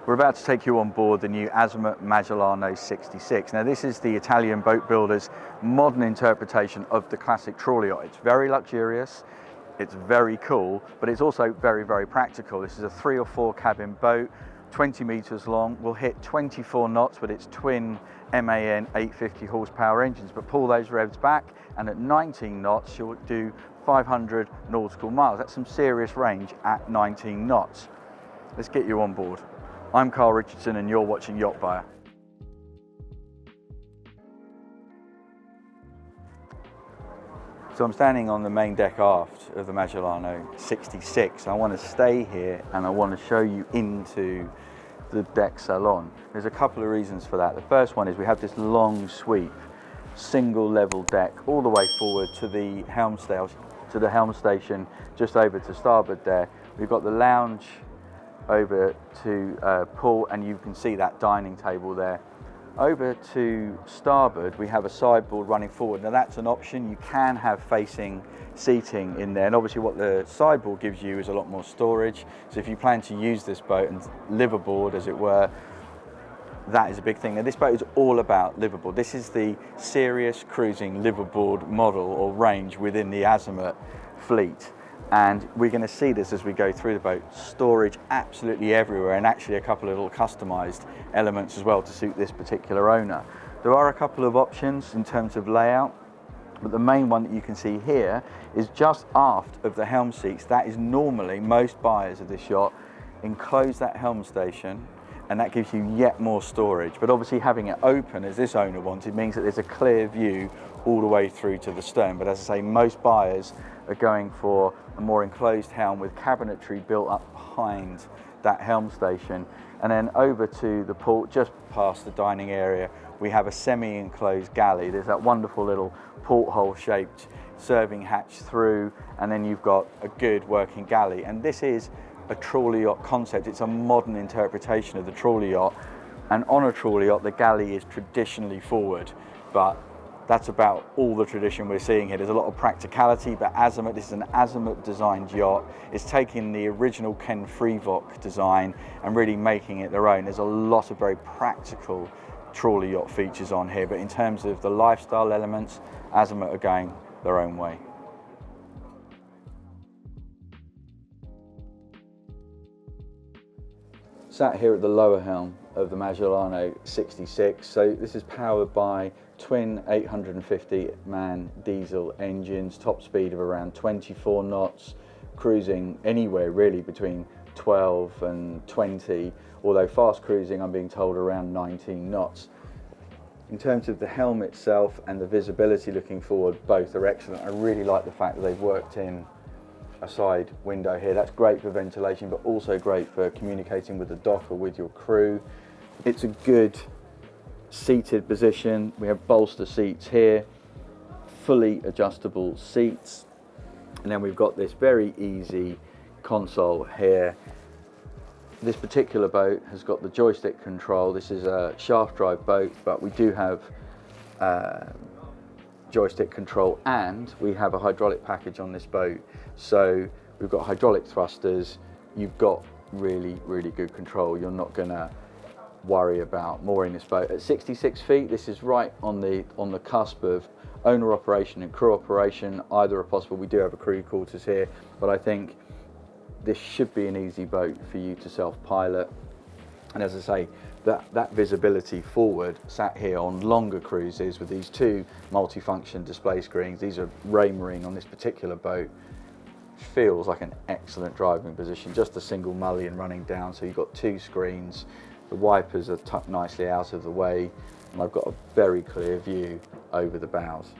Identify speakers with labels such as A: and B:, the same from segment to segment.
A: We're about to take you on board the new Azimut Magellano 66. Now this is the Italian boat builder's modern interpretation of the classic trawler yacht. It's very luxurious, it's very cool, but it's also very, very practical. This is a 3 or 4 cabin boat, 20 meters long, will hit 24 knots with its twin MAN 850 horsepower engines, but pull those revs back and at 19 knots you'll do 500 nautical miles. That's some serious range at 19 knots. Let's get you on board. I'm Carl Richardson and you're watching YachtBuyer. So I'm standing on the main deck aft of the Magellano 66. I want to stay here and I want to show you into the deck salon. There's a couple of reasons for that. The first one is we have this long sweep, single level deck all the way forward to the helm station, just over to starboard there. We've got the lounge over to port, and you can see that dining table there. Over to starboard we have a sideboard running forward. Now that's an option, you can have facing seating in there, and obviously what the sideboard gives you is a lot more storage. So if you plan to use this boat and live aboard, as it were, that is a big thing. Now this boat is all about live aboard. This is the serious cruising live aboard model or range within the Azimut fleet. And we're going to see this as we go through the boat. Storage absolutely everywhere, and actually a couple of little customized elements as well to suit this particular owner. There are a couple of options in terms of layout, but the main one that you can see here is just aft of the helm seats. That is normally, most buyers of this yacht enclose that helm station, and that gives you yet more storage. But obviously having it open, as this owner wanted, means that there's a clear view all the way through to the stern. But as I say, most buyers are going for a more enclosed helm with cabinetry built up behind that helm station. And then over to the port, just past the dining area, we have a semi-enclosed galley. There's that wonderful little porthole shaped serving hatch through, and then you've got a good working galley. And this is a trawler yacht concept. It's a modern interpretation of the trawler yacht, and on a trawler yacht the galley is traditionally forward, but that's about all the tradition we're seeing here. There's a lot of practicality, but Azimut, this is an Azimut designed yacht. It's taking the original Ken Freevock design and really making it their own. There's a lot of very practical trawler yacht features on here, but in terms of the lifestyle elements, Azimut are going their own way. Sat here at the lower helm of the Magellano 66. So this is powered by twin 850 man diesel engines, top speed of around 24 knots, cruising anywhere really between 12 and 20, although fast cruising I'm being told around 19 knots. In terms of the helm itself and the visibility looking forward, both are excellent. I really like the fact that they've worked in a side window here. That's great for ventilation, but also great for communicating with the dock or with your crew. It's a good seated position. We have bolster seats here, fully adjustable seats, and then we've got this very easy console here. This particular boat has got the joystick control. This is a shaft drive boat, but we do have joystick control, and we have a hydraulic package on this boat. So we've got hydraulic thrusters. You've got really, really good control. You're not gonna worry about mooring this boat. At 66 feet, this is right on the cusp of owner operation and crew operation. Either are possible. We do have a crew quarters here, but I think this should be an easy boat for you to self-pilot. And as I say, that visibility forward, sat here on longer cruises with these two multifunction display screens, these are Raymarine on this particular boat, feels like an excellent driving position. Just a single mullion running down, so you've got two screens. The wipers are tucked nicely out of the way, and I've got a very clear view over the bows.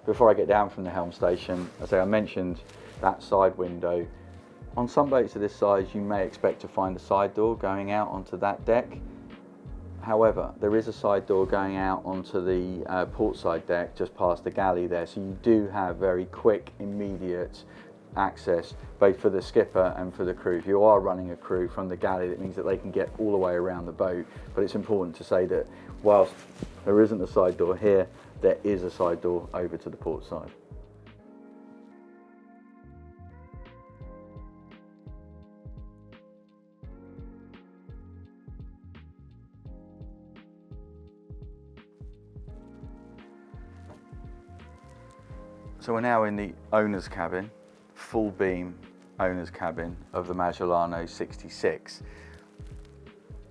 A: Before I get down from the helm station, as I mentioned that side window. On some boats of this size, you may expect to find a side door going out onto that deck. However, there is a side door going out onto the port side deck just past the galley there, so you do have very quick, immediate access both for the skipper and for the crew. If you are running a crew from the galley, that means that they can get all the way around the boat. But it's important to say that whilst there isn't a side door here, there is a side door over to the port side. So we're now in the owner's cabin, full beam owner's cabin of the Magellano 66.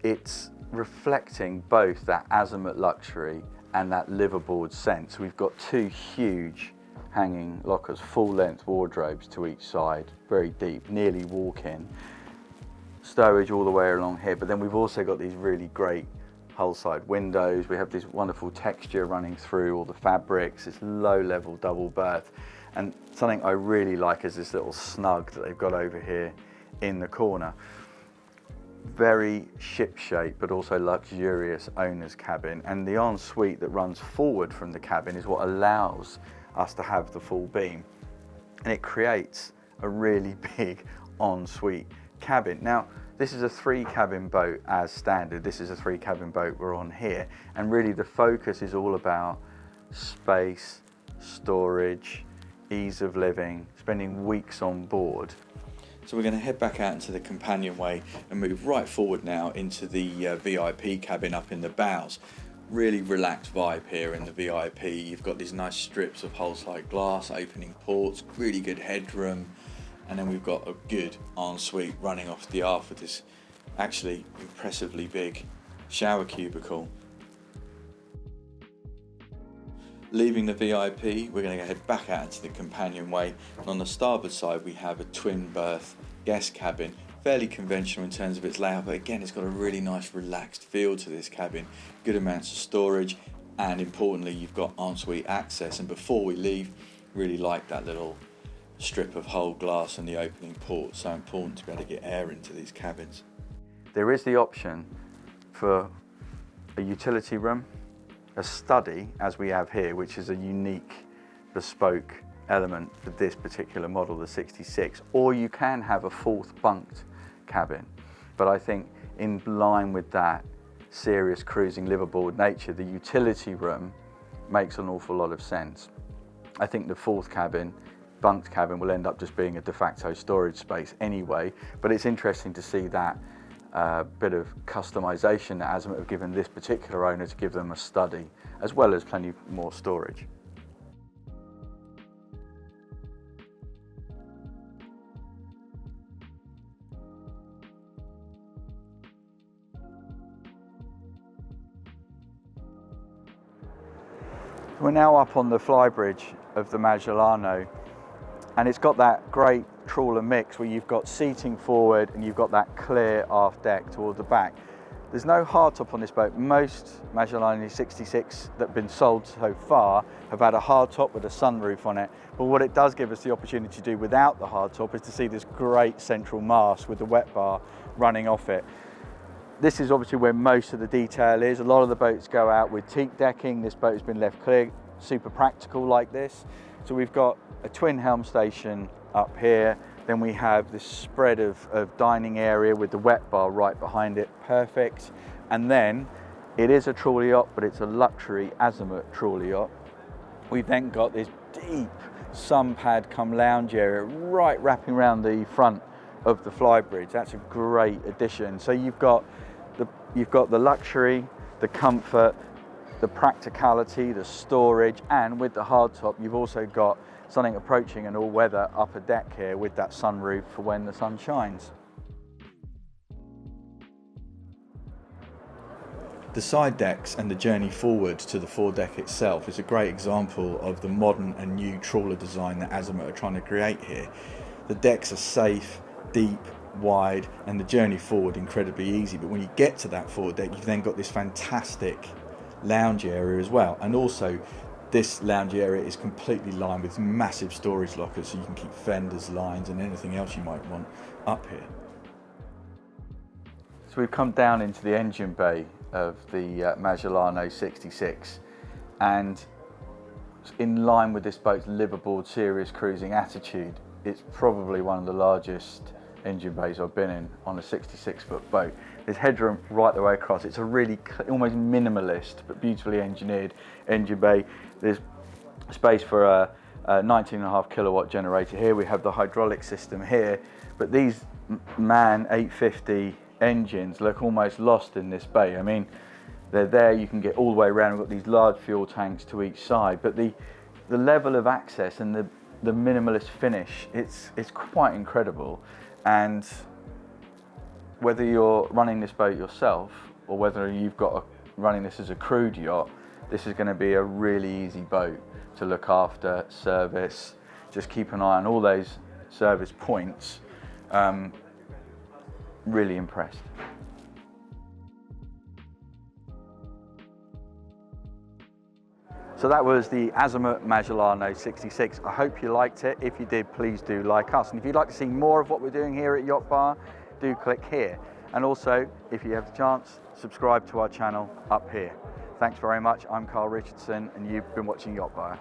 A: It's reflecting both that Azimut luxury and that liveaboard sense. We've got two huge hanging lockers, full length wardrobes to each side, very deep, nearly walk-in. Stowage all the way along here, but then we've also got these really great hull side windows. We have this wonderful texture running through all the fabrics, this low level double berth. And something I really like is this little snug that they've got over here in the corner. Very ship shaped, but also luxurious owner's cabin. And the ensuite that runs forward from the cabin is what allows us to have the full beam. And it creates a really big ensuite cabin. Now, this is a 3-cabin boat as standard. This is a 3-cabin boat we're on here. And really the focus is all about space, storage, ease of living, spending weeks on board. So we're going to head back out into the companionway and move right forward now into the VIP cabin up in the bows. Really relaxed vibe here in the VIP. You've got these nice strips of hull-side glass, opening ports, really good headroom. And then we've got a good ensuite running off the aft with this actually impressively big shower cubicle. Leaving the VIP, we're going to head back out into the companionway. And on the starboard side, we have a twin berth guest cabin. Fairly conventional in terms of its layout, but again, it's got a really nice relaxed feel to this cabin. Good amounts of storage, and importantly, you've got ensuite access. And before we leave, really like that little strip of hull glass and the opening port. So important to be able to get air into these cabins. There is the option for a utility room, a study as we have here, which is a unique bespoke element for this particular model, the 66, or you can have a 4th bunked cabin. But I think in line with that serious cruising liveaboard nature, the utility room makes an awful lot of sense. I think the 4th cabin, bunked cabin, will end up just being a de facto storage space anyway, but it's interesting to see that bit of customization that Azimut have given this particular owner to give them a study, as well as plenty more storage. We're now up on the Flybridge of the Magellano, and it's got that great trawler mix where you've got seating forward and you've got that clear aft deck toward the back. There's no hardtop on this boat. Most Magellano 66 that have been sold so far have had a hardtop with a sunroof on it, but what it does give us the opportunity to do without the hardtop is to see this great central mast with the wet bar running off it. This is obviously where most of the detail is. A lot of the boats go out with teak decking. This boat has been left clear, super practical like this. So we've got a twin helm station up here. Then we have this spread of dining area with the wet bar right behind it, perfect. And then it is a trawler yacht, but it's a luxury Azimut trawler yacht. We've then got this deep sun pad come lounge area right wrapping around the front of the Flybridge. That's a great addition. So you've got the luxury, the comfort, the practicality, the storage, and with the hardtop, you've also got something approaching an all-weather upper deck here with that sunroof for when the sun shines. The side decks and the journey forward to the foredeck itself is a great example of the modern and new trawler design that Azimut are trying to create here. The decks are safe, deep, wide, and the journey forward incredibly easy, but when you get to that foredeck, you've then got this fantastic lounge area as well, and also this lounge area is completely lined with massive storage lockers, so you can keep fenders, lines, and anything else you might want up here. So we've come down into the engine bay of the Magellano 66, and in line with this boat's liveaboard serious cruising attitude, it's probably one of the largest engine bays I've been in on a 66-foot boat. There's headroom right the way across. It's a really almost minimalist but beautifully engineered engine bay. There's space for a 19.5 kilowatt generator here. We have the hydraulic system here, but these MAN 850 engines look almost lost in this bay. I mean, they're there, you can get all the way around. We've got these large fuel tanks to each side, but the the level of access and the minimalist finish, it's quite incredible. And whether you're running this boat yourself or whether you've got running this as a crewed yacht, this is going to be a really easy boat to look after, service, just keep an eye on all those service points. Really impressed. So that was the Azimut Magellano 66. I hope you liked it. If you did, please do like us. And if you'd like to see more of what we're doing here at YachtBuyer, do click here. And also, if you have the chance, subscribe to our channel up here. Thanks very much. I'm Carl Richardson, and you've been watching YachtBuyer.